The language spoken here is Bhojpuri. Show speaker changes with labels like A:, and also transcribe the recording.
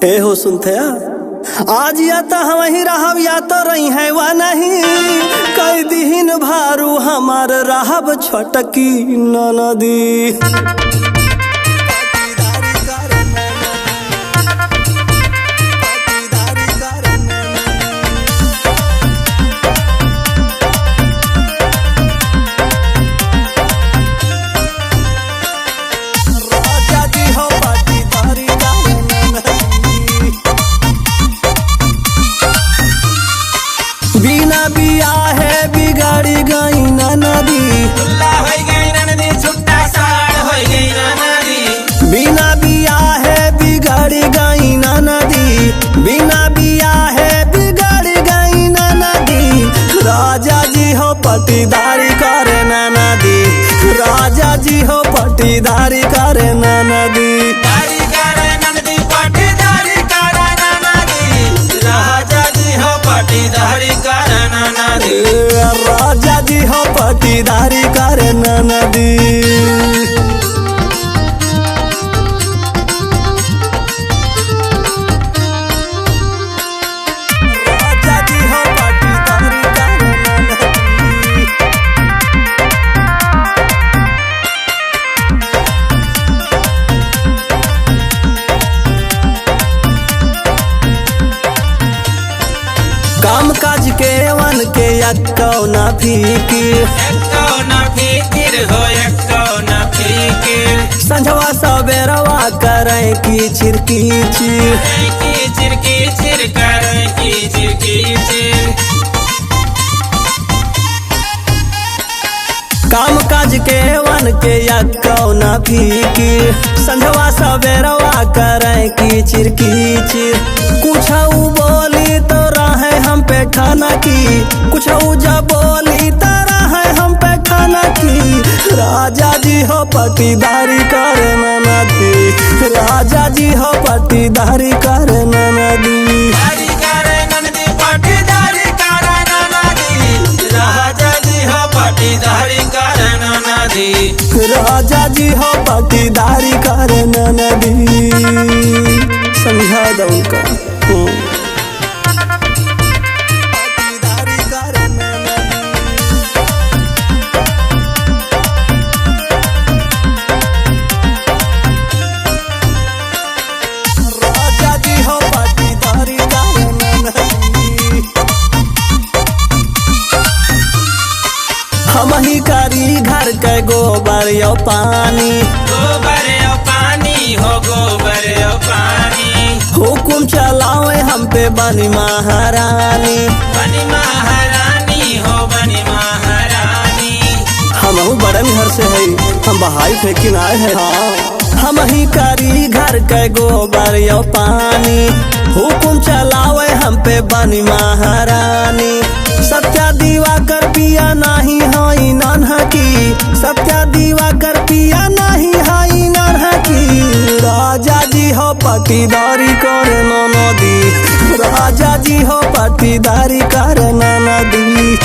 A: ए हो सुनते आज या तो हम ही रहब या तो रही है वह नहीं कई दिन भारू हमार रहब छोटकी ननदी। बिना बिया है बिगाड़ी गई नदी, बिना बिया है बिगाड़ी गई नदी, बिना बिया है बिगाड़ी गई नदी। राजा जी हो पटीदारी करे नदी, राजा जी हो पटीदारी करे नदी। राजा जी हो पटीदारी करे नदी। राजा जी हो पटीदारी करे नदी। काम काज के वन के यक्कौना फिकिर संझवा सवेरवा करे की चिर काम काज के वन के यक्कौना फिकिर संझवा सवेरवा करे की चिर कुछ बोली तो रहे हम पे खाना की, कुछ जब बोली तो रहे हम पे खाना की। राजा जी हो पटीदारी करे नदी, राजा जी हो पटीदारी करे नदी। राजा जी हो पटीदारी करे नदी। समझा दो का हम ही करी घर के गोबर यो पानी, हुकुम चलावे हम पे बनी महारानी। हम बड़न घर से है, हम बहाई फेंकिन आए हैं। हाँ हम ही करी घर के गोबर यो पानी, हुकुम चलावे हम पे बनी महारानी। सत्या दीवा कर पिया नहीं हाई नन्हा की, सत्या दीवा कर पिया नहीं हाई नन्हा की। राजा जी हो पटीदारी करे नदी, राजा जी हो पटीदारी करे नदी।